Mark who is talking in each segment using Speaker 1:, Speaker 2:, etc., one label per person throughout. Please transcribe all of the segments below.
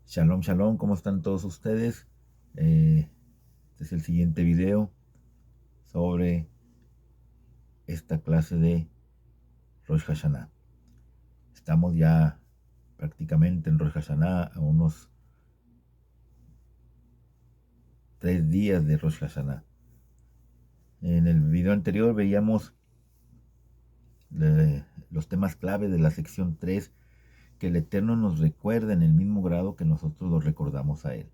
Speaker 1: Shalom, shalom, ¿cómo están todos ustedes? Este es el siguiente video sobre esta clase de Rosh Hashanah. Estamos ya prácticamente en Rosh Hashanah, a unos 3 días de Rosh Hashanah. En el video anterior veíamos los temas clave de la sección 3, que el Eterno nos recuerda en el mismo grado que nosotros lo recordamos a Él.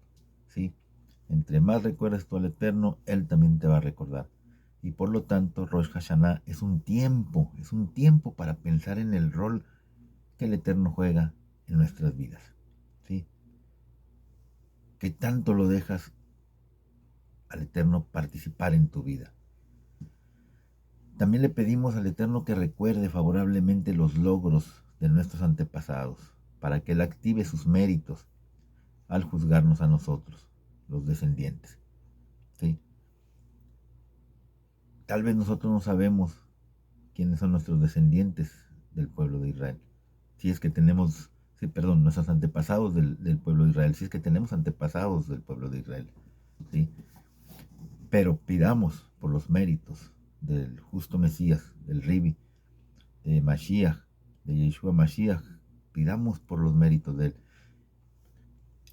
Speaker 1: ¿Sí? Entre más recuerdas tú al Eterno, Él también te va a recordar. Y por lo tanto, Rosh Hashanah es un tiempo para pensar en el rol que el Eterno juega en nuestras vidas. ¿Sí? ¿Qué tanto lo dejas al Eterno participar en tu vida? También le pedimos al Eterno que recuerde favorablemente los logros de nuestros antepasados, para que Él active sus méritos al juzgarnos a nosotros, los descendientes. ¿Sí? Tal vez nosotros no sabemos quiénes son nuestros descendientes del pueblo de Israel. Si es que tenemos, sí, perdón, nuestros antepasados del pueblo de Israel, si es que tenemos antepasados del pueblo de Israel. ¿Sí? Pero pidamos por los méritos del justo Mesías, del Ribi, de Mashiach, de Yeshua Mashiach. Pidamos por los méritos de él.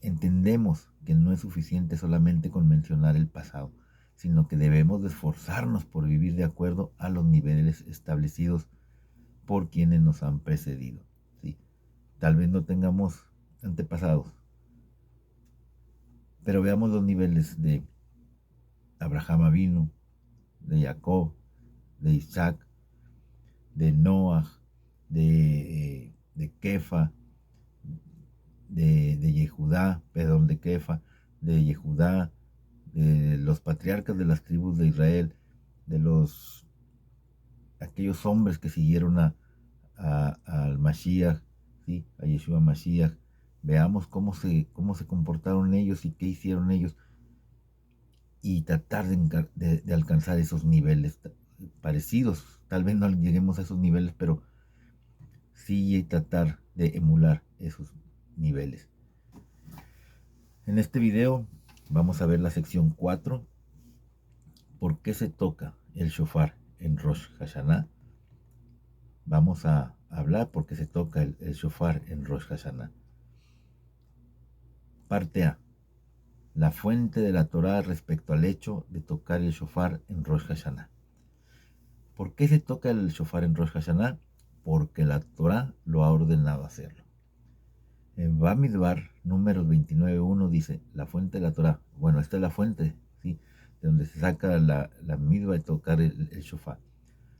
Speaker 1: Entendemos que no es suficiente solamente con mencionar el pasado, sino que debemos de esforzarnos por vivir de acuerdo a los niveles establecidos por quienes nos han precedido. ¿Sí? Tal vez no tengamos antepasados, pero veamos los niveles de Abraham Avinu, de Jacob, de Isaac, de Noah, de Kefa, de Yehudá, perdón, de Kefa, de Yehudá, de los patriarcas de las tribus de Israel, de aquellos hombres que siguieron al Mashiach, ¿sí? A Yeshua Mashiach. Veamos cómo se comportaron ellos y qué hicieron ellos, y tratar de alcanzar esos niveles parecidos. Tal vez no lleguemos a esos niveles, pero sí tratar de emular esos niveles. En este video vamos a ver la sección 4, ¿por qué se toca el shofar en Rosh Hashanah? Vamos a hablar por qué se toca el shofar en Rosh Hashanah. Parte A. La fuente de la Torá respecto al hecho de tocar el shofar en Rosh Hashanah. ¿Por qué se toca el shofar en Rosh Hashanah? Porque la Torá lo ha ordenado hacerlo. En Bamidbar, números 29.1 dice, la fuente de la Torá. Bueno, esta es la fuente, ¿sí? De donde se saca la midva de tocar el shofar.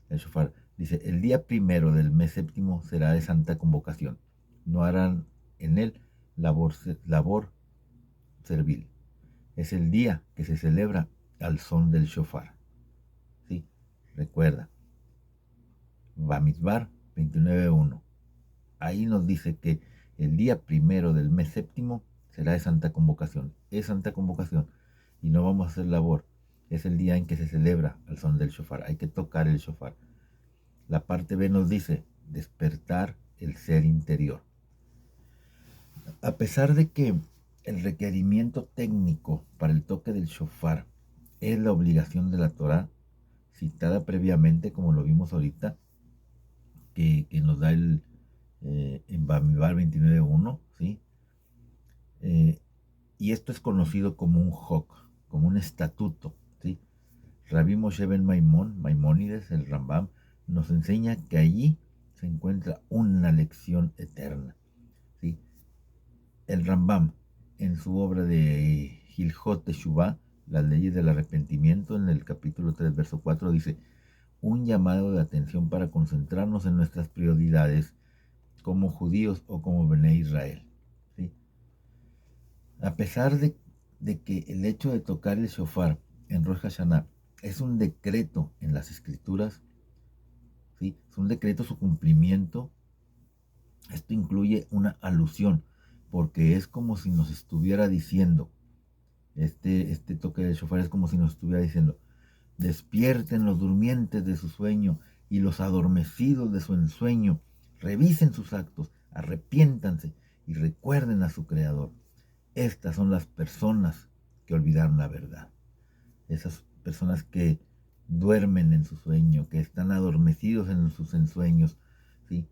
Speaker 1: El shofar dice, el día primero del mes séptimo será de santa convocación. No harán en él labor servil. Es el día que se celebra al son del shofar. ¿Sí? Recuerda, Bamidbar 29.1. Ahí nos dice que el día primero del mes séptimo será de santa convocación. Es santa convocación y no vamos a hacer labor. Es el día en que se celebra al son del shofar. Hay que tocar el shofar. La parte B nos dice despertar el ser interior. A pesar de que el requerimiento técnico para el toque del shofar es la obligación de la Torá, citada previamente, como lo vimos ahorita, que nos da en Bamidbar 29.1, ¿sí? Y esto es conocido como un hok, como un estatuto, ¿sí? Rabbi Moshe ben Maimónides, el Rambam, nos enseña que allí se encuentra una lección eterna, ¿sí? El Rambam, en su obra de Hilhot Teshuvah, las leyes del arrepentimiento, en el capítulo 3, verso 4, dice, un llamado de atención para concentrarnos en nuestras prioridades como judíos o como Bnei Israel. ¿Sí? A pesar de que el hecho de tocar el shofar en Rosh Hashanah es un decreto en las escrituras, ¿sí? Es un decreto su cumplimiento. Esto incluye una alusión, porque es como si nos estuviera diciendo, este toque del shofar es como si nos estuviera diciendo, despierten los durmientes de su sueño y los adormecidos de su ensueño, revisen sus actos, arrepiéntanse y recuerden a su Creador. Estas son las personas que olvidaron la verdad. Esas personas que duermen en su sueño, que están adormecidos en sus ensueños, ¿sí?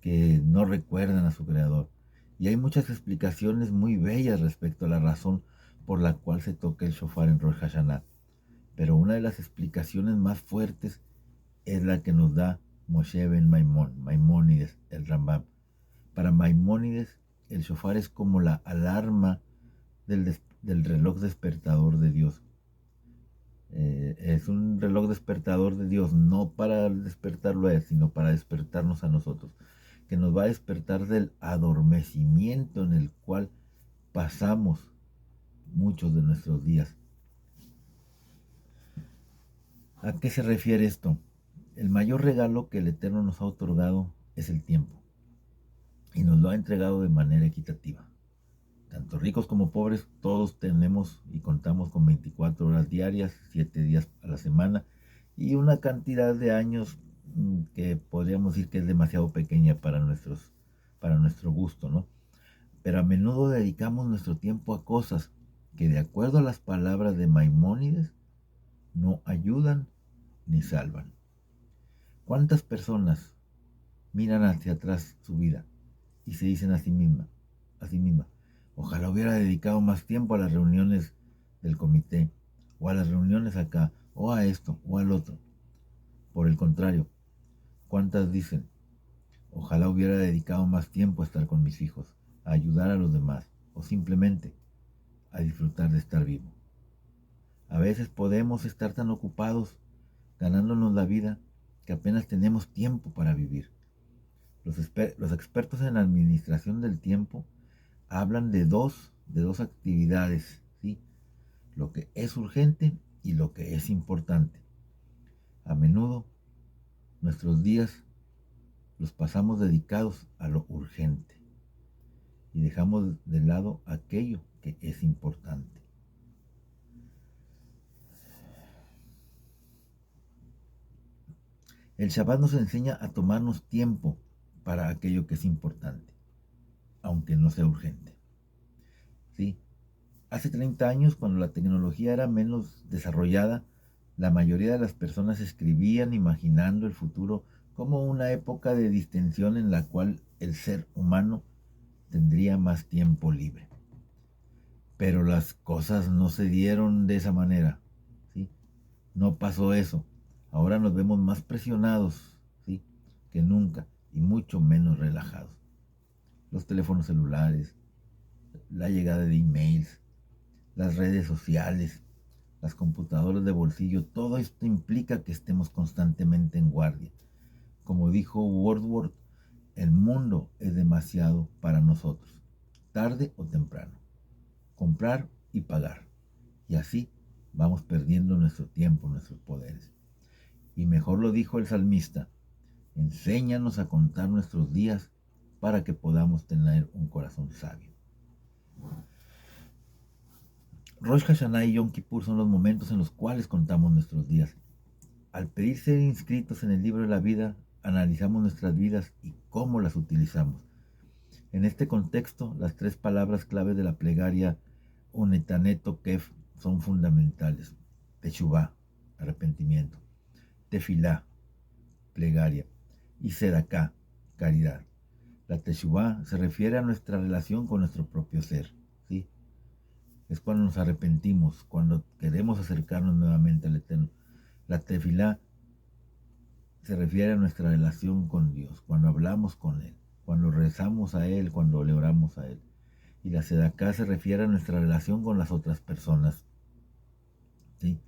Speaker 1: Que no recuerdan a su creador. Y hay muchas explicaciones muy bellas respecto a la razón por la cual se toca el shofar en Rosh Hashanah. Pero una de las explicaciones más fuertes es la que nos da Moshe ben Maimónides, el Rambam. Para Maimónides, el shofar es como la alarma del reloj despertador de Dios. Es un reloj despertador de Dios, no para despertarlo a Él, sino para despertarnos a nosotros, que nos va a despertar del adormecimiento en el cual pasamos muchos de nuestros días. ¿A qué se refiere esto? El mayor regalo que el Eterno nos ha otorgado es el tiempo, y nos lo ha entregado de manera equitativa. Tanto ricos como pobres, todos tenemos y contamos con 24 horas diarias, 7 días a la semana y una cantidad de años que podríamos decir que es demasiado pequeña para nuestro gusto, ¿no? Pero a menudo dedicamos nuestro tiempo a cosas que, de acuerdo a las palabras de Maimónides, no ayudan ni salvan. ¿Cuántas personas miran hacia atrás su vida y se dicen a sí misma, ojalá hubiera dedicado más tiempo a las reuniones del comité, o a las reuniones acá, o a esto, o al otro? Por el contrario, ¿cuántas dicen, ojalá hubiera dedicado más tiempo a estar con mis hijos, a ayudar a los demás, o simplemente a disfrutar de estar vivo? A veces podemos estar tan ocupados ganándonos la vida que apenas tenemos tiempo para vivir. Los expertos en administración del tiempo hablan de dos actividades, ¿sí? Lo que es urgente y lo que es importante. A menudo nuestros días los pasamos dedicados a lo urgente y dejamos de lado aquello que es importante. El Shabbat nos enseña a tomarnos tiempo para aquello que es importante, aunque no sea urgente. ¿Sí? Hace 30 años, cuando la tecnología era menos desarrollada, la mayoría de las personas escribían imaginando el futuro como una época de distensión en la cual el ser humano tendría más tiempo libre. Pero las cosas no se dieron de esa manera, ¿sí? No pasó eso. Ahora nos vemos más presionados, ¿sí?, que nunca, y mucho menos relajados. Los teléfonos celulares, la llegada de emails, las redes sociales, las computadoras de bolsillo, todo esto implica que estemos constantemente en guardia. Como dijo Wordsworth, el mundo es demasiado para nosotros, tarde o temprano. Comprar y pagar. Y así vamos perdiendo nuestro tiempo, nuestros poderes. Y mejor lo dijo el salmista, enséñanos a contar nuestros días para que podamos tener un corazón sabio. Rosh Hashanah y Yom Kippur son los momentos en los cuales contamos nuestros días. Al pedir ser inscritos en el libro de la vida, analizamos nuestras vidas y cómo las utilizamos. En este contexto, las 3 palabras clave de la plegaria Unetanet Tokef son fundamentales. Teshuvah, arrepentimiento. Tefilá, plegaria. Y Sedaká, caridad. La Teshuvah se refiere a nuestra relación con nuestro propio ser, ¿sí? Es cuando nos arrepentimos, cuando queremos acercarnos nuevamente al Eterno. La Tefilá se refiere a nuestra relación con Dios, cuando hablamos con Él, cuando rezamos a Él, cuando le oramos a Él. Y la Sedaká se refiere a nuestra relación con las otras personas, ¿sí?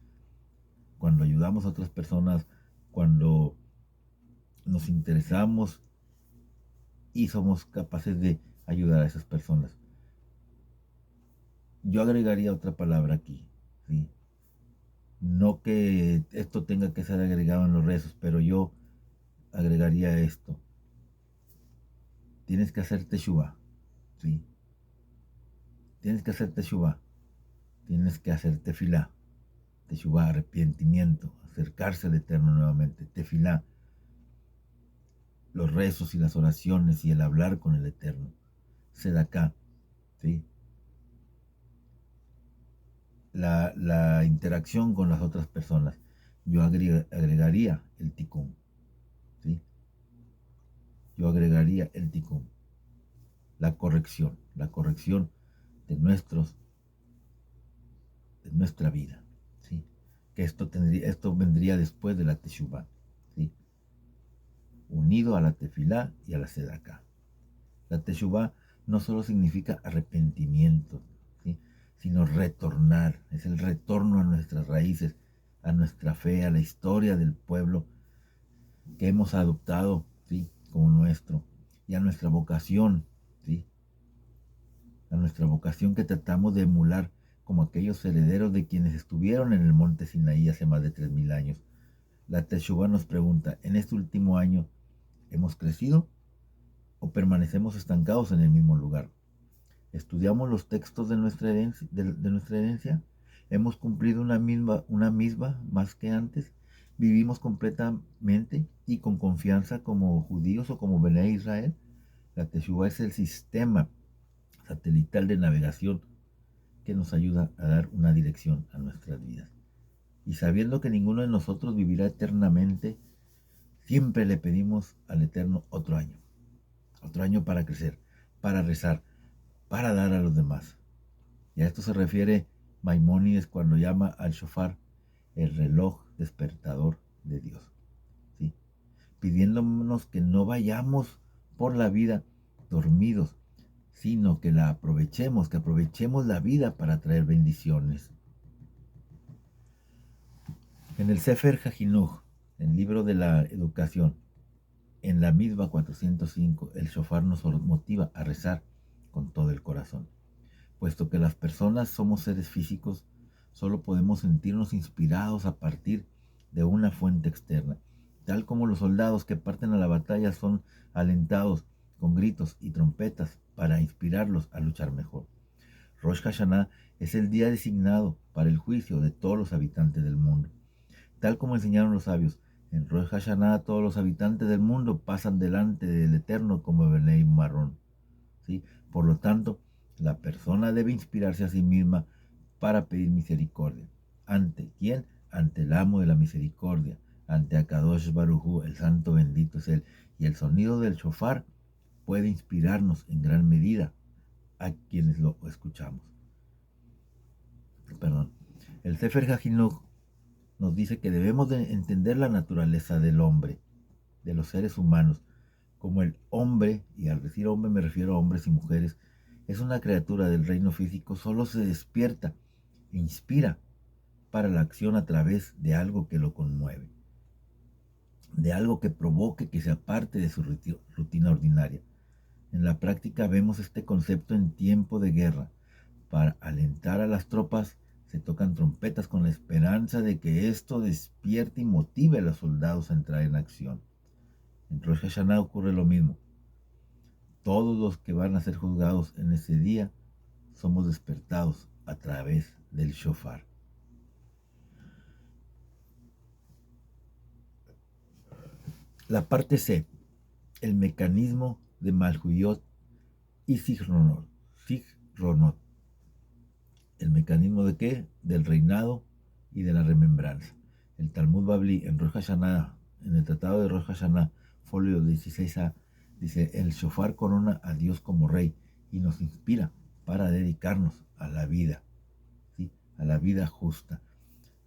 Speaker 1: Cuando ayudamos a otras personas, cuando nos interesamos y somos capaces de ayudar a esas personas. Yo agregaría otra palabra aquí, ¿sí? No que esto tenga que ser agregado en los rezos, pero yo agregaría esto. Tienes que hacer teshuvah, ¿sí? Tienes que hacer teshuvah. Tienes que hacer tefilá. Teshuvah, arrepentimiento, acercarse al Eterno nuevamente. Tefilá, los rezos y las oraciones y el hablar con el Eterno. Sedaká, ¿sí? la interacción con las otras personas. Yo agregaría el tikkun, ¿sí? Yo agregaría el tikkun, la corrección de nuestra vida, ¿sí? Que esto vendría después de la teshuvá, ¿sí? Unido a la tefilá y a la sedaká. La teshuvá no solo significa arrepentimiento, ¿sí? Sino retornar, es el retorno a nuestras raíces, a nuestra fe, a la historia del pueblo que hemos adoptado, ¿sí? Como nuestro, y a nuestra vocación, ¿sí? A nuestra vocación que tratamos de emular como aquellos herederos de quienes estuvieron en el monte Sinaí hace más de 3000 años. La Teshuvá nos pregunta, ¿en este último año hemos crecido o permanecemos estancados en el mismo lugar? ¿Estudiamos los textos de nuestra herencia? ¿Hemos cumplido una misma más que antes? ¿Vivimos completamente y con confianza como judíos o como Bené Israel? La Teshuvá es el sistema satelital de navegación que nos ayuda a dar una dirección a nuestras vidas. Y sabiendo que ninguno de nosotros vivirá eternamente, siempre le pedimos al Eterno otro año para crecer, para rezar, para dar a los demás. Y a esto se refiere Maimónides cuando llama al shofar el reloj despertador de Dios, ¿sí? Pidiéndonos que no vayamos por la vida dormidos, sino que que aprovechemos la vida para traer bendiciones. En el Sefer HaJinuch, el libro de la educación, en la misma 405, el shofar nos motiva a rezar con todo el corazón. Puesto que las personas somos seres físicos, solo podemos sentirnos inspirados a partir de una fuente externa, tal como los soldados que parten a la batalla son alentados con gritos y trompetas para inspirarlos a luchar mejor. Rosh Hashanah es el día designado para el juicio de todos los habitantes del mundo. Tal como enseñaron los sabios, en Rosh Hashanah todos los habitantes del mundo pasan delante del Eterno como Benei Marrón, ¿sí? Por lo tanto, la persona debe inspirarse a sí misma para pedir misericordia. ¿Ante quién? Ante el amo de la misericordia, ante Akadosh Baruj Hu, el santo bendito es él. Y el sonido del shofar puede inspirarnos en gran medida a quienes lo escuchamos. Perdón. El Sefer HaJinuch nos dice que debemos de entender la naturaleza del hombre, de los seres humanos, como el hombre, y al decir hombre me refiero a hombres y mujeres, es una criatura del reino físico, solo se despierta e inspira para la acción a través de algo que lo conmueve, de algo que provoque que se aparte de su rutina ordinaria. En la práctica vemos este concepto en tiempo de guerra. Para alentar a las tropas se tocan trompetas con la esperanza de que esto despierte y motive a los soldados a entrar en acción. En Rosh Hashanah ocurre lo mismo. Todos los que van a ser juzgados en ese día somos despertados a través del shofar. La parte C, el mecanismo de Malhuyot y Sigronot. ¿El mecanismo de qué? Del reinado y de la remembranza. El Talmud Babli en Rosh Hashanah, en el Tratado de Rosh Hashanah, folio 16a, dice, el shofar corona a Dios como rey y nos inspira para dedicarnos a la vida, ¿sí? A la vida justa.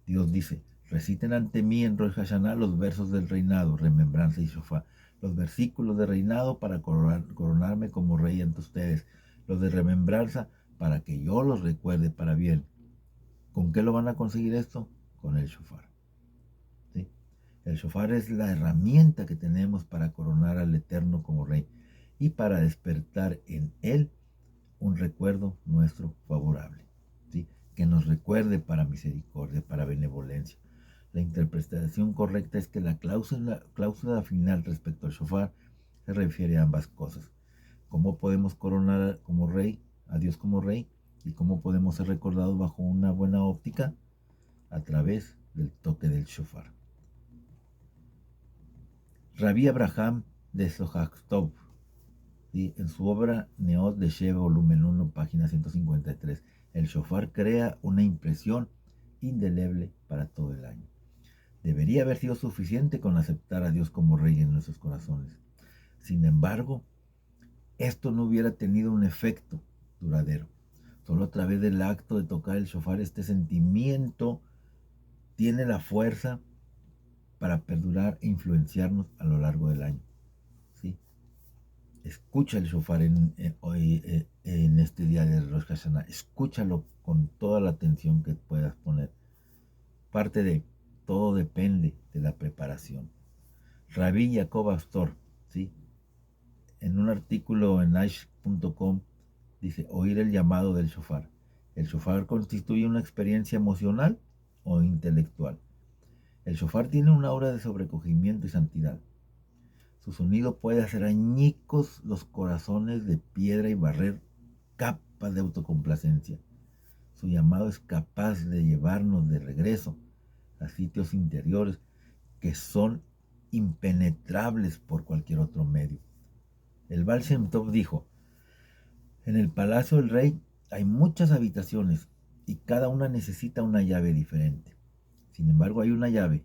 Speaker 1: Dios dice, reciten ante mí en Rosh Hashanah los versos del reinado, remembranza y shofar, los versículos de reinado para coronarme como rey ante ustedes, los de remembranza para que yo los recuerde para bien. ¿Con qué lo van a conseguir esto? Con el shofar, ¿sí? El shofar es la herramienta que tenemos para coronar al Eterno como rey y para despertar en él un recuerdo nuestro favorable, ¿sí? Que nos recuerde para misericordia, para benevolencia. La interpretación correcta es que la cláusula final respecto al shofar se refiere a ambas cosas. ¿Cómo podemos coronar como rey, a Dios como rey? ¿Y cómo podemos ser recordados bajo una buena óptica? A través del toque del shofar. Rabí Abraham de Sohachtov ¿sí? En su obra Neot de Sheva, volumen 1, página 153, el shofar crea una impresión indeleble para todo el año. Debería haber sido suficiente con aceptar a Dios como Rey en nuestros corazones. Sin embargo, esto no hubiera tenido un efecto duradero. Solo a través del acto de tocar el shofar, este sentimiento tiene la fuerza para perdurar e influenciarnos a lo largo del año. ¿Sí? Escucha el shofar en este día de Rosh Hashanah. Escúchalo con toda la atención que puedas poner. Parte de todo depende de la preparación. Rabbi Jacob Astor, ¿sí? En un artículo en aish.com dice: oír el llamado del shofar. El shofar constituye una experiencia emocional o intelectual. El shofar tiene una aura de sobrecogimiento y santidad. Su sonido puede hacer añicos los corazones de piedra y barrer capas de autocomplacencia. Su llamado es capaz de llevarnos de regreso a sitios interiores que son impenetrables por cualquier otro medio. El Baal Shem Tov dijo: en el palacio del rey hay muchas habitaciones y cada una necesita una llave diferente. Sin embargo, hay una llave,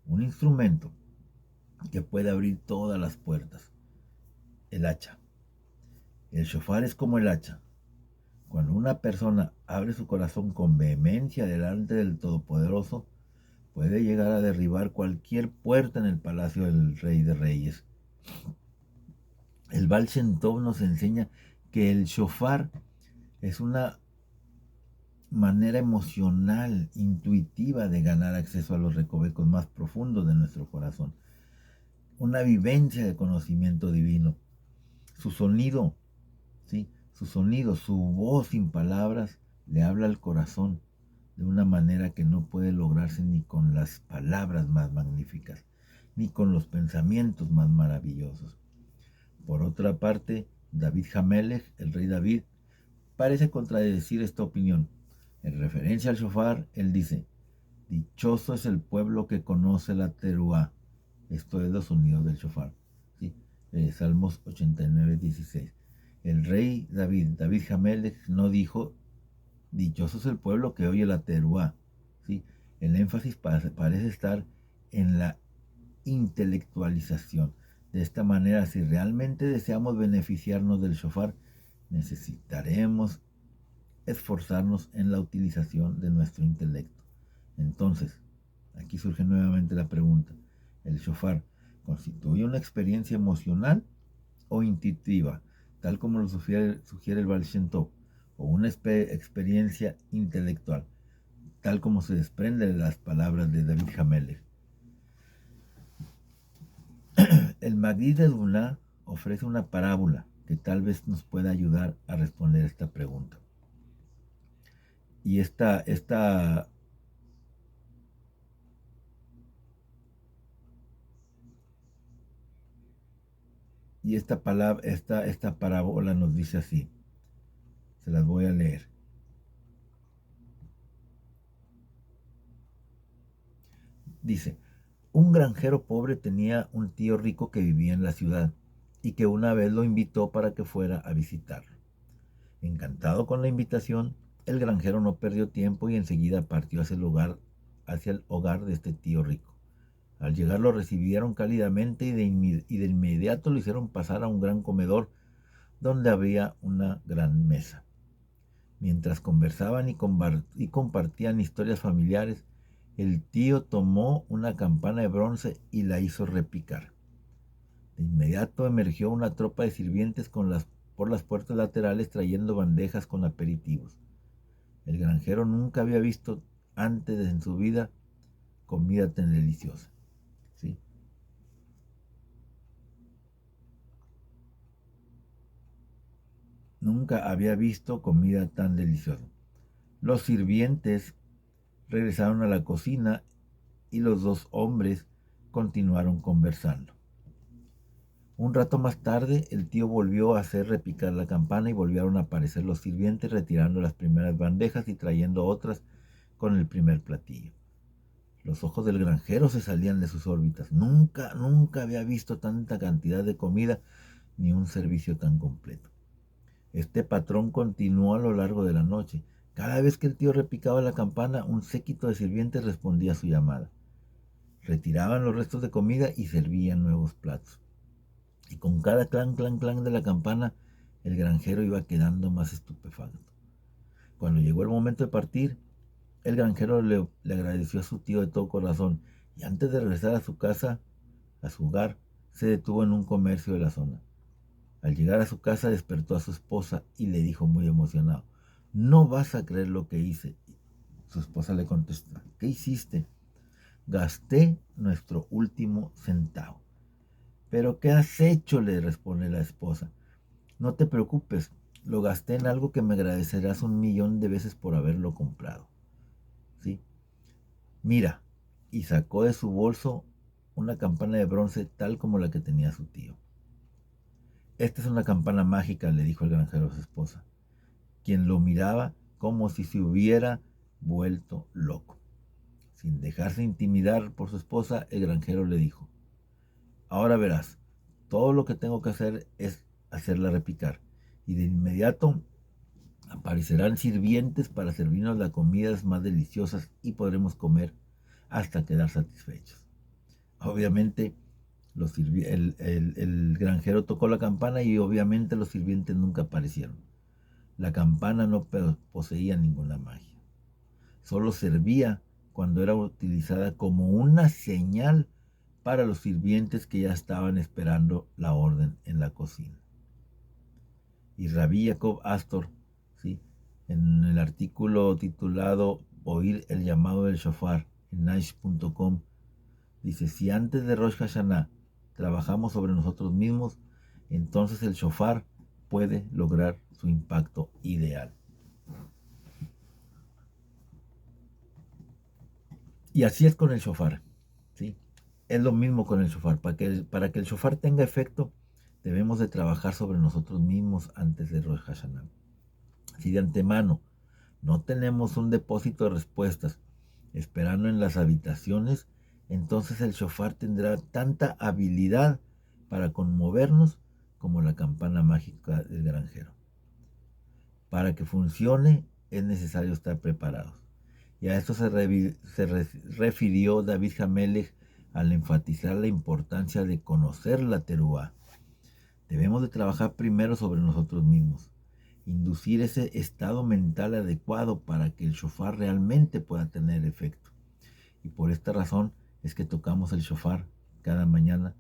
Speaker 1: un instrumento que puede abrir todas las puertas: el hacha. El shofar es como el hacha. Cuando una persona abre su corazón con vehemencia delante del Todopoderoso, puede llegar a derribar cualquier puerta en el palacio del Rey de Reyes. El Baal Shem Tov nos enseña que el shofar es una manera emocional, intuitiva de ganar acceso a los recovecos más profundos de nuestro corazón. Una vivencia de conocimiento divino. Su sonido, ¿sí? Su voz sin palabras le habla al corazón de una manera que no puede lograrse ni con las palabras más magníficas, ni con los pensamientos más maravillosos. Por otra parte, David Hamelech, el rey David, parece contradecir esta opinión. En referencia al shofar, él dice: dichoso es el pueblo que conoce la teruá. Esto es los sonidos del shofar. ¿Sí? Salmos 89, 16. El rey David Hamelech, no dijo: dichoso es el pueblo que oye la teruá. ¿Sí? El énfasis parece estar en la intelectualización. De esta manera, si realmente deseamos beneficiarnos del shofar, necesitaremos esforzarnos en la utilización de nuestro intelecto. Entonces, aquí surge nuevamente la pregunta: ¿el shofar constituye una experiencia emocional o intuitiva, tal como lo sugiere el Baal Shem Tov, o una experiencia intelectual, tal como se desprende de las palabras de David Hamelech? El Maggid de Dulá ofrece una parábola que tal vez nos pueda ayudar a responder esta pregunta. Y esta parábola nos dice así. Se las voy a leer. Dice: un granjero pobre tenía un tío rico que vivía en la ciudad y que una vez lo invitó para que fuera a visitarlo. Encantado con la invitación, el granjero no perdió tiempo y enseguida partió hacia el hogar de este tío rico. Al llegar lo recibieron cálidamente y de inmediato lo hicieron pasar a un gran comedor donde había una gran mesa. Mientras conversaban y compartían historias familiares, el tío tomó una campana de bronce y la hizo repicar. De inmediato emergió una tropa de sirvientes por las puertas laterales trayendo bandejas con aperitivos. El granjero nunca había visto antes en su vida comida tan deliciosa. ¿Sí? Nunca había visto comida tan deliciosa. Los sirvientes regresaron a la cocina y los dos hombres continuaron conversando. Un rato más tarde, el tío volvió a hacer repicar la campana y volvieron a aparecer los sirvientes retirando las primeras bandejas y trayendo otras con el primer platillo. Los ojos del granjero se salían de sus órbitas. Nunca había visto tanta cantidad de comida ni un servicio tan completo. Este patrón continuó a lo largo de la noche. Cada vez que el tío repicaba la campana, un séquito de sirvientes respondía a su llamada. Retiraban los restos de comida y servían nuevos platos. Y con cada clan, clan, clan de la campana, el granjero iba quedando más estupefacto. Cuando llegó el momento de partir, el granjero le agradeció a su tío de todo corazón y antes de regresar a su casa, a su hogar, se detuvo en un comercio de la zona. Al llegar a su casa despertó a su esposa y le dijo muy emocionado: "No vas a creer lo que hice". Su esposa le contestó: "¿Qué hiciste?". "Gasté nuestro último centavo". "¿Pero qué has hecho?", le responde la esposa. "No te preocupes, lo gasté en algo que me agradecerás 1.000.000 de veces por haberlo comprado. ¿Sí? Mira". Y sacó de su bolso una campana de bronce tal como la que tenía su tío. "Esta es una campana mágica", le dijo el granjero a su esposa, quien lo miraba como si se hubiera vuelto loco. Sin dejarse intimidar por su esposa, el granjero le dijo: "Ahora verás, todo lo que tengo que hacer es hacerla repicar, y de inmediato aparecerán sirvientes para servirnos las comidas más deliciosas y podremos comer hasta quedar satisfechos". Obviamente, el granjero tocó la campana y obviamente los sirvientes nunca aparecieron. La campana no poseía ninguna magia. Solo servía cuando era utilizada como una señal para los sirvientes que ya estaban esperando la orden en la cocina. Y Rabbi Jacob Astor, ¿sí?, en el artículo titulado "Oír el llamado del shofar" en Naish.com, dice: si antes de Rosh Hashanah trabajamos sobre nosotros mismos, entonces el shofar puede lograr su impacto ideal. Y así es con el shofar, ¿sí? Es lo mismo con el shofar. Para que el shofar tenga efecto, debemos de trabajar sobre nosotros mismos antes de Rosh Hashanah. Si de antemano no tenemos un depósito de respuestas esperando en las habitaciones, entonces el shofar tendrá tanta habilidad para conmovernos como la campana mágica del granjero. Para que funcione es necesario estar preparados. Y a esto se refirió David Hamelech al enfatizar la importancia de conocer la teruá. Debemos de trabajar primero sobre nosotros mismos, inducir ese estado mental adecuado para que el shofar realmente pueda tener efecto. Y por esta razón es que tocamos el shofar cada mañana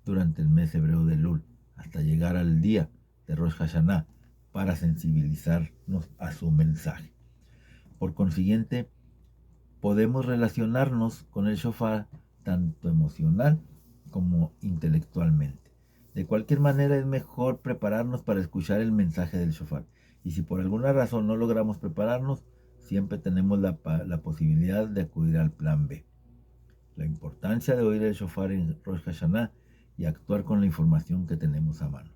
Speaker 1: durante el mes hebreo de Elul, hasta llegar al día de Rosh Hashanah, para sensibilizarnos a su mensaje. Por consiguiente, podemos relacionarnos con el shofar tanto emocional como intelectualmente. De cualquier manera, es mejor prepararnos para escuchar el mensaje del shofar. Y si por alguna razón no logramos prepararnos, siempre tenemos la posibilidad de acudir al plan B. La importancia de oír el shofar en Rosh Hashanah y actuar con la información que tenemos a mano.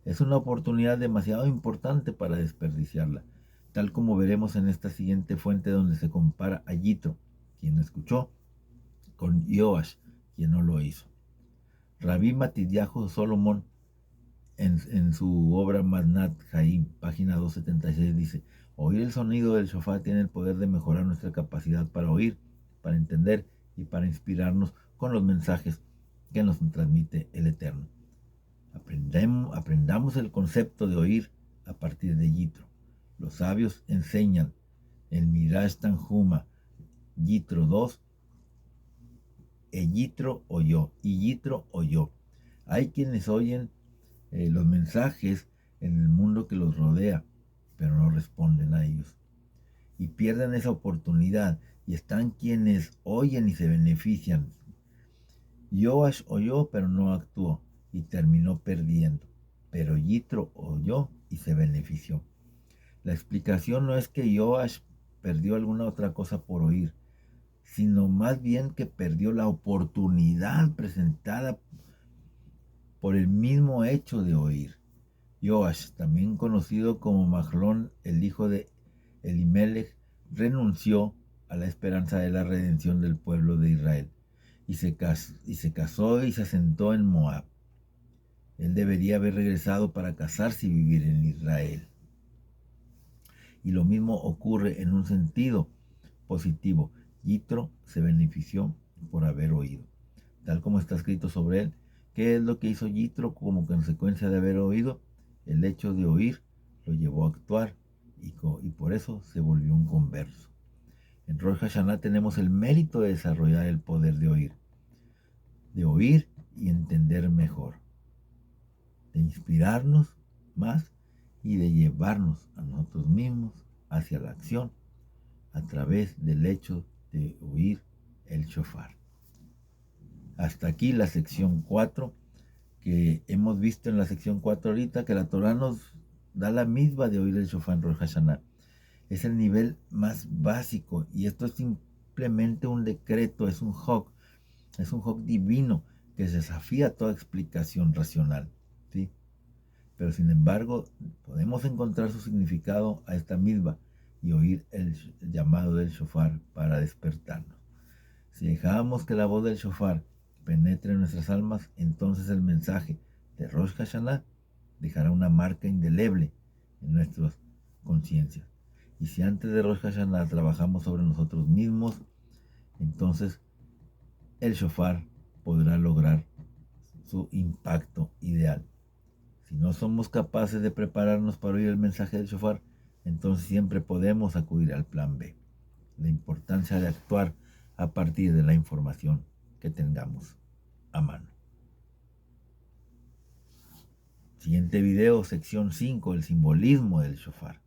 Speaker 1: Es una oportunidad demasiado importante para desperdiciarla, tal como veremos en esta siguiente fuente donde se compara a Yitro, quien lo escuchó, con Yoash, quien no lo hizo. Rabbi Matidyahu Solomon, en su obra Matnat Haim, página 276, dice: oír el sonido del shofar tiene el poder de mejorar nuestra capacidad para oír, para entender y para inspirarnos con los mensajes que nos transmite el Eterno. Aprendamos el concepto de oír a partir de Yitro. Los sabios enseñan en Midrash Tanhuma, Yitro 2, Yitro oyó, y Yitro oyó. Hay quienes oyen los mensajes en el mundo que los rodea, pero no responden a ellos. Y pierden esa oportunidad, y están quienes oyen y se benefician. Yoash oyó, pero no actuó, y terminó perdiendo. Pero Yitro oyó y se benefició. La explicación no es que Yoash perdió alguna otra cosa por oír, sino más bien que perdió la oportunidad presentada por el mismo hecho de oír. Yoash, también conocido como Mahlón, el hijo de Elimelech, renunció a la esperanza de la redención del pueblo de Israel y se casó y se asentó en Moab. Él debería haber regresado para casarse y vivir en Israel. Y lo mismo ocurre en un sentido positivo. Yitro se benefició por haber oído. Tal como está escrito sobre él, ¿qué es lo que hizo Yitro como consecuencia de haber oído? El hecho de oír lo llevó a actuar y por eso se volvió un converso. En Rosh Hashanah tenemos el mérito de desarrollar el poder de oír y entender mejor, de inspirarnos más y de llevarnos a nosotros mismos hacia la acción a través del hecho de oír el shofar. Hasta aquí la sección 4, que hemos visto en la sección 4 ahorita, que la Torah nos da la misma de oír el shofar en Rosh Hashanah. Es el nivel más básico y esto es simplemente un decreto, es un hok divino que desafía toda explicación racional, ¿sí? Pero sin embargo podemos encontrar su significado a esta misma y oír el llamado del shofar para despertarnos. Si dejamos que la voz del shofar penetre en nuestras almas, entonces el mensaje de Rosh Hashanah dejará una marca indeleble en nuestras conciencias. Y si antes de Rosh Hashanah trabajamos sobre nosotros mismos, entonces el shofar podrá lograr su impacto ideal. Si no somos capaces de prepararnos para oír el mensaje del shofar, entonces siempre podemos acudir al plan B. La importancia de actuar a partir de la información que tengamos a mano. Siguiente video, sección 5, el simbolismo del shofar.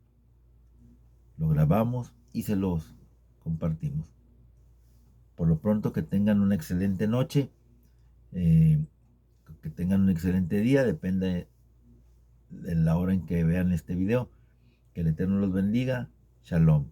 Speaker 1: Lo grabamos y se los compartimos. Por lo pronto, que tengan una excelente noche, que tengan un excelente día, depende de la hora en que vean este video. Que el Eterno los bendiga. Shalom.